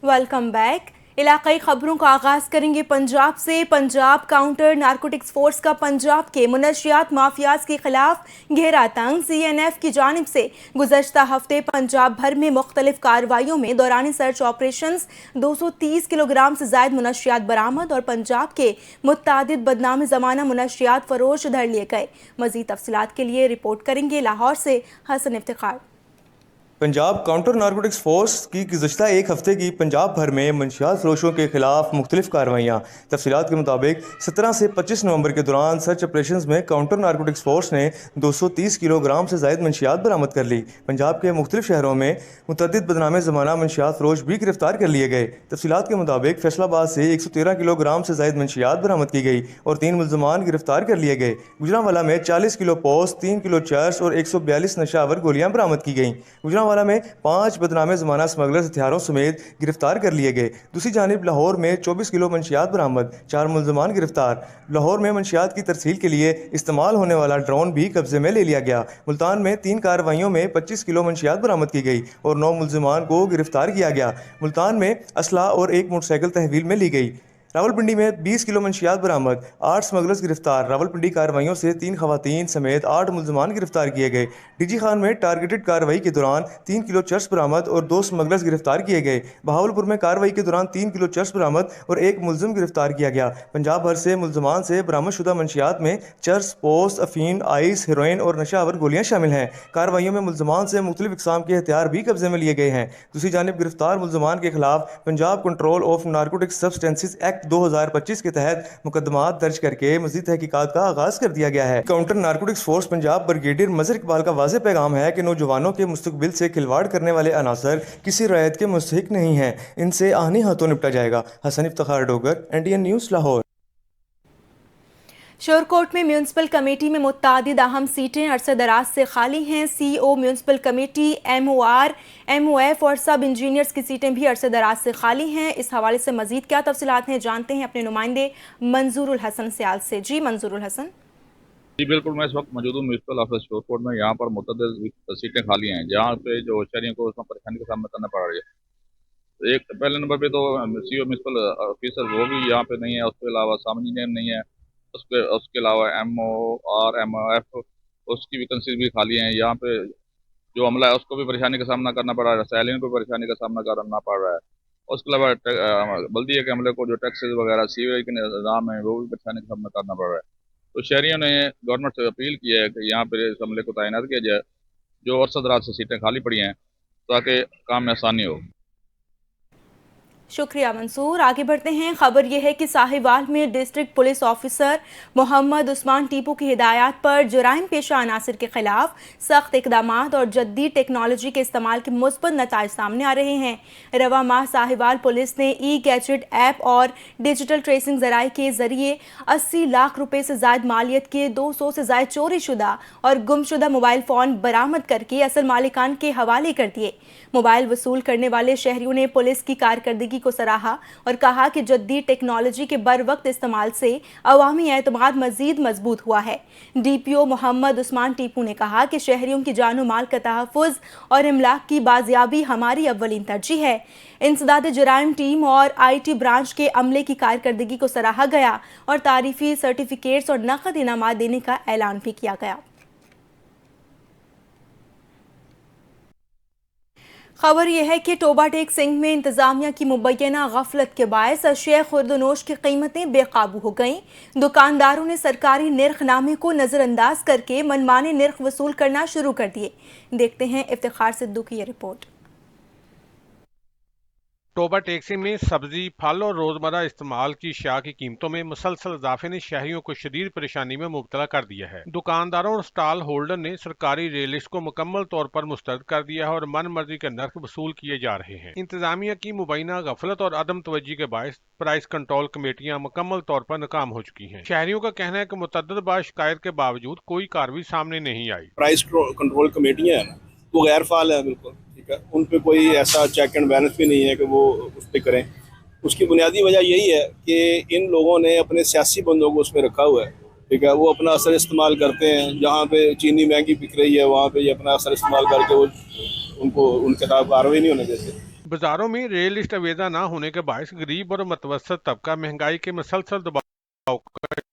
Welcome back. इलाकाई खबरों का आगाज करेंगे पंजाब से। पंजाब काउंटर नारकोटिक्स फोर्स का पंजाब के मुनशियात माफियाज के खिलाफ घेरा तंग। CNF की जानिब से गुज़श्ता हफ्ते पंजाब भर में मुख्तलिफ कार्रवाइयों में दौरान सर्च ऑपरेशन 230 किलोग्राम से जायद मुनशियात बरामद और पंजाब के मुत्तादिद बदनाम ज़माना मुनशियात फरोश धर लिए गए। मज़ीद तफसीलात के लिए रिपोर्ट करेंगे लाहौर से Hasan Iftikhar. Punjab counter narcotics force की गुज़श्ता एक हफ्ते की पंजाब भर में मंशियात फरोशों के खिलाफ मुख्तलिफ कार्रवाइयाँ। तफसीलात के मुताबिक 17 से 25 नवंबर के दौरान सर्च ऑपरेशन में काउंटर नारकोटिक्स फोर्स ने 230 किलोग्राम से ज़ायद मंशियात बरामद कर ली। पंजाब के मुख्तलिफ शहरों में मुतअद्दिद बदनाम ज़माना मंशियात फरोश भी गिरफ्तार कर लिए गए। तफसीलात के मुताबिक फैसलाबाद से 113 किलोग्राम से ज़ायद मंशियात बरामद की गई और 3 मुल्ज़मान गिरफ्तार कर लिए गए। गुजरांवाला में 40 किलो पोस्ट, 3 किलो चर्स और 142 नशावर गोलियां बरामद की गईं। गुजरांवाला में 5 बदनामे ज़माना स्मगलर्स हथियारों समेत गिरफ्तार कर लिए गए। दूसरी जानिब लाहौर में 24 किलो मंशियात बरामद, 4 मुल्ज़मान गिरफ्तार। लाहौर में मंशियात की तरसील के लिए इस्तेमाल होने वाला ड्रोन भी कब्जे में ले लिया गया। मुल्तान में 3 कार्रवाइयों में 25 किलो मंशियात बरामद की गई और 9 मुल्ज़मान को गिरफ्तार किया गया। मुल्तान में असला और 1 मोटरसाइकिल तहवील में ली गई। रावलपिंडी में 20 किलो मंशियात बरामद, 8 स्मगलर्स गिरफ्तार। रावलपिंडी कार्रवाइयों से 3 खवातीन समेत 8 मुल्ज़मान गिरफ्तार किए गए। डीजी खान में टारगेटेड कार्रवाई के दौरान 3 किलो चर्स बरामद और 2 स्मगलर्स गिरफ्तार किए गए। बहावलपुर में कार्रवाई के दौरान 3 किलो चर्स बरामद और 1 मुल्ज़िम गिरफ्तार किया गया। पंजाब भर से मुल्ज़मान से बरामद शुदा मंशियात में चर्स, पोस्ट, अफीम, आइस, हेरोइन और नशावर गोलियां शामिल हैं। कार्रवाइयों में मुल्ज़मान से मुख्तलिफ इक़साम के हथियार भी कब्जे में लिए गए हैं। दूसरी जानिब गिरफ्तार मुल्ज़मान के खिलाफ Punjab control of narcotics substances act 2025 के तहत मुकदमात दर्ज करके मज़ीद तहकीकात का आगाज कर दिया गया है। Counter narcotics force Punjab brigadier Mazhar Iqbal का वाज़ेह पैगाम है कि नौजवानों के मुस्तकबिल से खिलवाड़ करने वाले अनासर किसी रियायत के मुस्तहिक नहीं हैं, इनसे आहनी हाथों निपटा जाएगा। Hasan Iftikhar Dogar, NTN news Lahore. शोरकोट में म्यूनसिपल कमेटी में मुत्तादिद अहम सीटें अरसे दराज से खाली हैं। CO municipal committee, MOR, MOF और सब इंजीनियर्स की सीटें भी अरसे दराज से खाली हैं। इस हवाले से मजीद क्या तफसीलात हैं जानते हैं अपने नुमाइंदे मंजूरुल हसन सियाल से। जी मंजूरुल हसन। जी बिल्कुल, मैं इस वक्त मौजूद हूँ म्यूनसिपल ऑफिस शोरकोट में। यहाँ पर मुतअद्दिद सीटें खाली हैं जहाँ पे जो शहरियों को उसमें परेशानी का सामना करना पड़ रहा है। एक पहले नंबर पे तो CO म्यूनसिपल ऑफिसर वो भी यहाँ पे नहीं है, उसके अलावा सब इंजीनियर नहीं है, उसके अलावा MOR, MOF उसकी वैकेंसी भी खाली हैं। यहाँ पे जो अमला है उसको भी परेशानी का सामना करना पड़ रहा है, सैलरी को परेशानी का सामना करना पड़ रहा है। उसके अलावा बल्दिया के अमले को जो टैक्सेस वगैरह सीवेज के निज़ाम है वो भी परेशानी का सामना करना पड़ रहा है। तो शहरियों ने गवर्नमेंट से अपील की है कि यहाँ पर इस अमले को तैनात किया जाए जो अरसा दराज से सीटें खाली पड़ी हैं ताकि काम में आसानी हो। शुक्रिया मंसूर। आगे बढ़ते हैं। खबर यह है कि साहिवाल में district police officer Mohammad Usman Tipu की हिदायत पर जराइम पेशा अनासर के खिलाफ सख्त इकदामात और जदीद टेक्नोलॉजी के इस्तेमाल के मुस्बत नताइज सामने आ रहे हैं। रवा माह साहिवाल पुलिस ने ई-गैजेट ऐप और डिजिटल ट्रेसिंग जराए के जरिए 80 लाख रुपए से जायद मालियत के 200 से जायद चोरी शुदा और गुमशुदा मोबाइल फ़ोन बरामद करके असल मालिकान के हवाले कर दिए। मोबाइल वसूल करने वाले शहरियों ने पुलिस की कारकर्दगी को सराहा और कहा कि जदीद टेक्नोलॉजी के बर वक्त इस्तेमाल से अवामी एतमाद मजीद मजबूत हुआ है। DPO मोहम्मद उस्मान टीपू ने कहा कि शहरियों की जान माल का तहफ़्फ़ुज़ और इमलाक की बाजियाबी हमारी अव्वलीन तरजीह है। इंसदाद जराइम टीम और IT ब्रांच के अमले की कारकर्दगी को सराहा गया और तारीफी सर्टिफिकेट्स और नकद इनामात देने का ऐलान भी किया गया। खबर यह है कि टोबा टेक सिंह में इंतजामिया की मुबैना गफलत के बायस अशिया खुर्दनोश की कीमतें बेकाबू हो गईं। दुकानदारों ने सरकारी निर्खनामे को नज़रअंदाज करके मनमाने निर्ख वसूल करना शुरू कर दिए। देखते हैं इफ्तिखार सिद्दू की ये रिपोर्ट। टोबा टेक्सी में सब्जी, फल और रोजमर्रा इस्तेमाल की अशिया की कीमतों में मुसलसल इजाफे ने शहरियों को शदीद परेशानी में मुब्तला कर दिया है। दुकानदारों और स्टॉल होल्डर ने सरकारी रेलिस्ट को मुकम्मल तौर पर मुस्तरद कर दिया है और मन मर्जी के नर्क वसूल किए जा रहे हैं। इंतजामिया की मुबैना गफलत और अदम तवज्जी के बायस प्राइस कंट्रोल कमेटियां मुकम्मल तौर पर नाकाम हो चुकी हैं। शहरियों का कहना है कि मुतअद्दिद बार शिकायत के बावजूद कोई कार्रवाई सामने नहीं आई। प्राइस कंट्रोल कमेटियां है ना वो गैर फाल है, बिल्कुल ठीक है। उन पे कोई ऐसा चेक एंड बैलेंस भी नहीं है कि वो उस पर करें। उसकी बुनियादी वजह यही है कि इन लोगों ने अपने सियासी बंदों को उसमें रखा हुआ है, ठीक है। वो अपना असर इस्तेमाल करते हैं, जहाँ पे चीनी महंगी बिक रही है वहाँ पे ये अपना असर इस्तेमाल करके वो उनको उनके खिलाफ कार्रवाई नहीं होने देते। बाजारों में रियलिस्ट अवेदा न होने के बायस गरीब और मतवसत तबका महंगाई के मुसलसल दबाव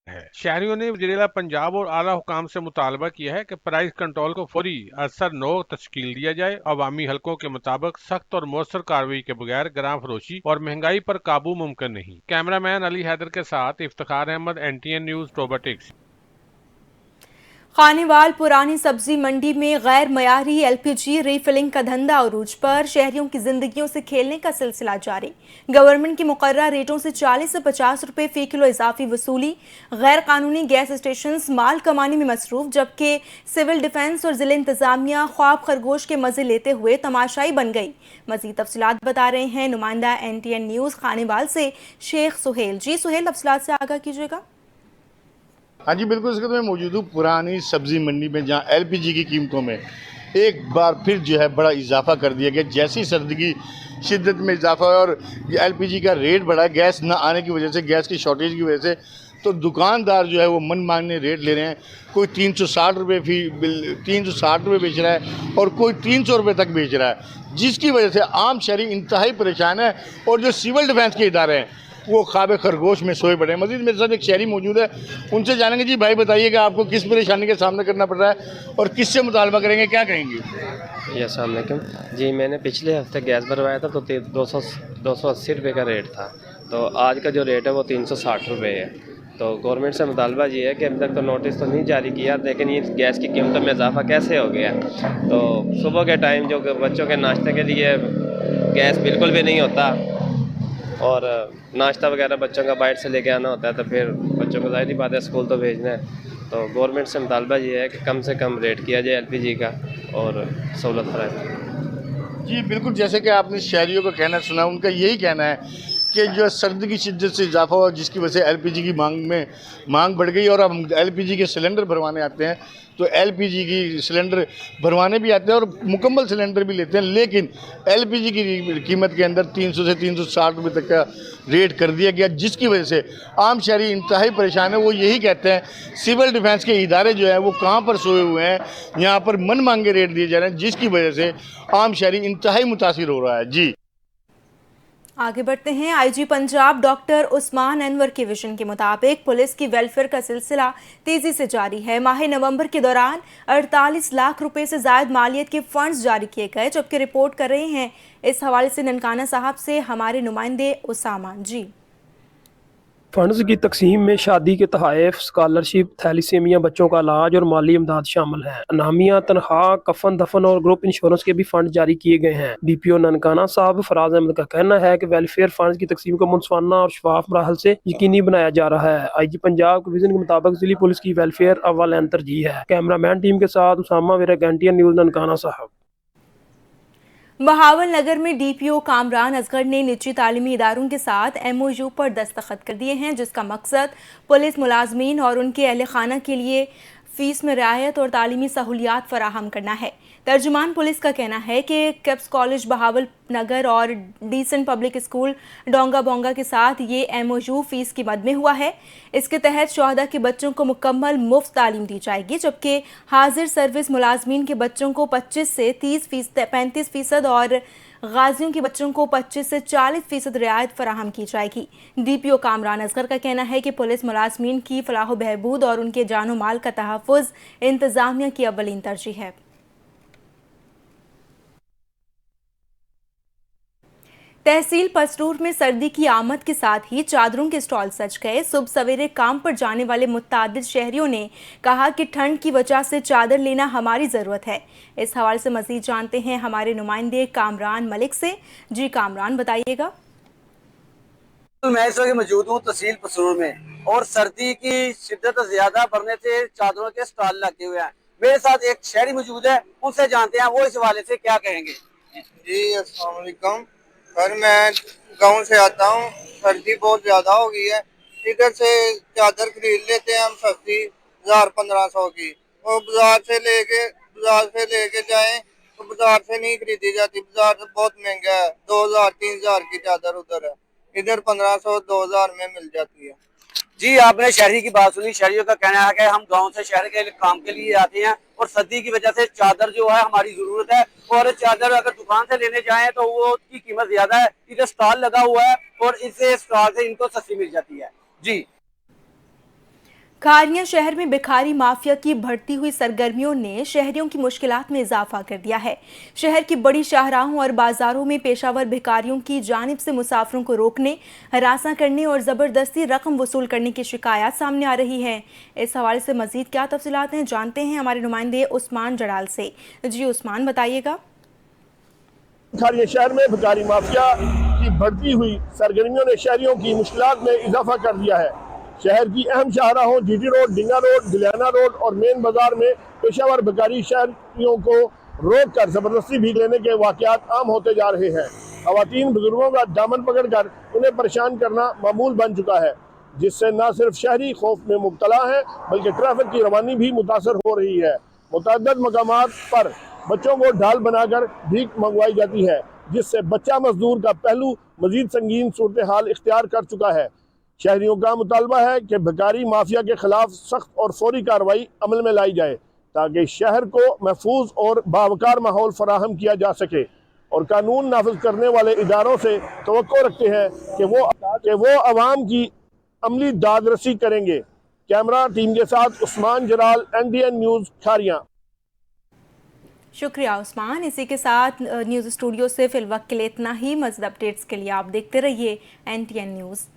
है। शहरियों ने वज़ीर-ए-आला पंजाब और आला हुकाम से मुतालबा किया है कि प्राइस कंट्रोल को फौरी असर नो तश्कील दिया जाए। अवामी हलकों के मुताबिक सख्त और मौसर कार्रवाई के बगैर ग्राम फरोशी और महंगाई पर काबू मुमकिन नहीं। कैमरामैन अली हैदर के साथ Iftikhar Ahmed, NTN news, robotics. Khanewal पुरानी सब्जी मंडी में गैर मयारी LPG रीफिलिंग का धंधा अरूज पर, शहरियों की जिंदगियों से खेलने का सिलसिला जारी। गवर्नमेंट की मुकर्रर रेटों से 40 से 50 रुपए फी किलो इजाफी वसूली। गैर कानूनी गैस स्टेशन माल कमाने में मसरूफ, जबकि सिविल डिफेंस और जिला इंतजामिया ख्वाब खरगोश के मजे लेते हुए तमाशाई बन गई। मजीद तफसीलात बता रहे हैं नुमाइंदा NTN न्यूज़ खानेवाल से शेख सुहेल। जी सुहेल, तफसीलात से आगाह कीजिएगा। हाँ जी बिल्कुल, इसके तो मैं मौजूद हूँ पुरानी सब्जी मंडी में, जहाँ LPG की कीमतों में एक बार फिर जो है बड़ा इजाफा कर दिया गया। जैसी सर्दी की शिद्दत में इजाफा है और LPG का रेट बढ़ा, गैस न आने की वजह से, गैस की शॉर्टेज की वजह से, तो दुकानदार जो है वो मन मांगने रेट ले रहे हैं। कोई 360 रुपये फी बिल 360 रुपये बेच रहा है और कोई 300 रुपये तक बेच रहा है, जिसकी वजह से आम शहरी इंतहाई परेशान है। और जो सिविल डिफेंस के इदारे हैं वो ख्वाब खरगोश में सोए पड़े हैं। मज़ीद मेरे साथ एक शहरी मौजूद है, उनसे जानेंगे। जी भाई बताइए कि आपको किस परेशानी का सामना करना पड़ रहा है और किससे मुतालबा करेंगे, क्या कहेंगे? जी अस्सलाम वालेकुम। जी मैंने पिछले हफ्ते गैस भरवाया था तो 280 रुपये का रेट था, तो आज का जो रेट है वो 360 रुपये है। तो गवर्नमेंट से मुतालबा ये है कि अभी तक तो नोटिस तो नहीं जारी किया, लेकिन ये गैस की कीमतों में इजाफा कैसे हो गया। तो सुबह के टाइम जो बच्चों के नाश्ते के लिए गैस बिल्कुल भी नहीं होता और नाश्ता वगैरह बच्चों का बाहर से लेके आना होता है, तो फिर बच्चों को ज़ाहिर बात है स्कूल तो भेजना है। तो गवर्नमेंट से मुतालबा ये है कि कम से कम रेट किया जाए LPG का और सहूलत फराहम। जी बिल्कुल, जैसे कि आपने शहरियों का कहना सुना, उनका यही कहना है कि जो सर्दी की शिद्दत से इजाफा हुआ, जिसकी वजह से LPG की मांग बढ़ गई। और अब LPG के सिलेंडर भरवाने आते हैं तो LPG की सिलेंडर भरवाने भी आते हैं और मुकम्मल सिलेंडर भी लेते हैं, लेकिन LPG की कीमत के अंदर 300 से 360 रुपये तक का रेट कर दिया गया, जिसकी वजह से आम शहरी इंतहाई परेशान है। वो यही कहते हैं सिविल डिफेंस के इदारे जो है वो कहाँ पर सोए हुए हैं, यहाँ पर मन मांगे रेट दिए जा रहे हैं, जिसकी वजह से आम शहरी इंतहाई मुतासिर हो रहा है। जी आगे बढ़ते हैं। IG पंजाब डॉक्टर उस्मान अनवर के विजन के मुताबिक पुलिस की वेलफेयर का सिलसिला तेजी से जारी है। माह नवंबर के दौरान 48 लाख रुपए से जायद मालियत के फंड्स जारी किए गए, जबकि रिपोर्ट कर रहे हैं इस हवाले से ननकाना साहब से हमारे नुमाइंदे उसामा। जी फंड्स की तकसीम में शादी के तोहफ़े, स्कॉलरशिप, थैलीसीमिया बच्चों का इलाज और माली इमदाद शामिल है। अनामिया, तनख्वाह, कफन दफन और ग्रुप इंश्योरेंस के भी फंड जारी किए गए हैं। DPO ननकाना साहब फराज अहमद का कहना है कि वेलफेयर फंड की तकसीम को मुनसफाना और शफाफ मराहल से यकीनी बनाया जा रहा है। IG पंजाब के विजन के मुताबिक जिली पुलिस की वेलफेयर अव्वल तरजीह है। कैमरामैन टीम के साथ उसामा विरक, NTN न्यूज़, ननकाना साहब। बहावल नगर में DPO कामरान असगर ने निजी तालीमी इदारों के साथ MOU पर दस्तखत कर दिए हैं, जिसका मकसद पुलिस मुलाजमीन और उनके अहल खाना के लिए फीस में रियायत और तालीमी सहूलियात फराहम करना है। तर्जुमान पुलिस का कहना है कि किप्स कॉलेज बहावल नगर और डीसेंट पब्लिक स्कूल डोंगा बोंगा के साथ ये MOU फीस की मद में हुआ है। इसके तहत शोहदा के बच्चों को मुकम्मल मुफ्त तालीम दी जाएगी, जबकि हाजिर सर्विस मुलाजमीन के बच्चों को 25 से 35% और गाजियों के बच्चों को 25 से 40% रियायत फराहम की जाएगी। DPO कामरान असगर का कहना है कि पुलिस मुलाजमीन की फलाह बहबूद और उनके जानो माल का तहफ़्फ़ुज़ इंतज़ामिया की अव्वलीन तरजीह है। तहसील पसरूर में सर्दी की आमद के साथ ही चादरों के स्टॉल सज गए। सुबह सवेरे काम पर जाने वाले मुत्तादिद शहरियों ने कहा कि ठंड की वजह से चादर लेना हमारी ज़रूरत है। इस हवाले से मज़ीद जानते हैं हमारे नुमाइंदे कामरान मलिक से। जी कामरान बताइएगा। मैं इस वक्त मौजूद हूँ तहसील पसरूर में और सर्दी की शिद्दत ज्यादा बढ़ने से चादरों के स्टॉल लगे हुए हैं। मेरे साथ एक शहरी मौजूद है, उनसे जानते हैं वो इस हवाले से क्या कहेंगे। जी अस्सलाम वालेकुम सर, मैं गांव से आता हूँ। सर्दी बहुत ज्यादा हो गई है, इधर से चादर खरीद लेते हैं हम सस्ती 1000-1500 की, और बाजार से लेके जाएं तो बाजार से नहीं खरीदी जाती। बाजार से बहुत महंगा है, 2000-3000 की चादर उधर है, इधर 1500-2000 में मिल जाती है। जी, आपने शहरी की बात सुनी। शहरियों का कहना है कि हम गांव से शहर के काम के लिए आते हैं और सर्दी की वजह से चादर जो है हमारी जरूरत है, और चादर अगर दुकान से लेने जाएं तो वो उसकी कीमत ज्यादा है। इधर स्टॉल लगा हुआ है और इससे स्टॉल से इनको सस्ती मिल जाती है। जी, खारियां शहर में भिखारी माफिया की बढ़ती हुई सरगर्मियों ने शहरियों की मुश्किलात में इजाफा कर दिया है। शहर की बड़ी शाहराहों और बाजारों में पेशावर भिखारियों की जानिब से मुसाफिरों को रोकने, हरासा करने और ज़बरदस्ती रकम वसूल करने की शिकायत सामने आ रही है। इस हवाले से मजीद क्या तफसीलात हैं, जानते हैं हमारे नुमाइंदे उस्मान जड़ाल से। जी उस्मान, बताइएगा। खारिया शहर में भिखारी माफिया की बढ़ती हुई सरगर्मियों ने शहरियों की मुश्किलात में इजाफा कर दिया है। शहर की अहम शाहराहों जीटी रोड, डिंगा रोड, दिलियाना रोड और मेन बाजार में पेशावर भिखारी शहरियों को रोक कर जबरदस्ती भीख लेने के वाकयात आम होते जा रहे हैं। खवातीन बुजुर्गों का दामन पकड़कर उन्हें परेशान करना मामूल बन चुका है, जिससे न सिर्फ शहरी खौफ में मुब्तला है बल्कि ट्रैफिक की रवानी भी मुतासर हो रही है। मुतअद्दिद मकामात पर बच्चों को ढाल बनाकर भीख मंगवाई जाती है, जिससे बच्चा मजदूर का पहलू मजीद संगीन सूरत हाल इख्तियार कर चुका है। शहरियों का मुतालबा है कि भिखारी माफिया के खिलाफ सख्त और फौरी कार्रवाई अमल में लाई जाए ताकि शहर को महफूज और बावकार माहौल फराहम किया जा सके, और कानून नाफिज करने वाले इदारों से तवक्को रखते हैं कि वो अवाम की अमली दादरसी करेंगे। कैमरा टीम के साथ उस्मान जलाल, NTN न्यूज़, खारियां। शुक्रिया उस्मान। इसी के साथ न्यूज़ स्टूडियो से फिलवक्त के लिए इतना ही। मज़ीद अपडेट्स के लिए आप देखते रहिए NTN न्यूज़।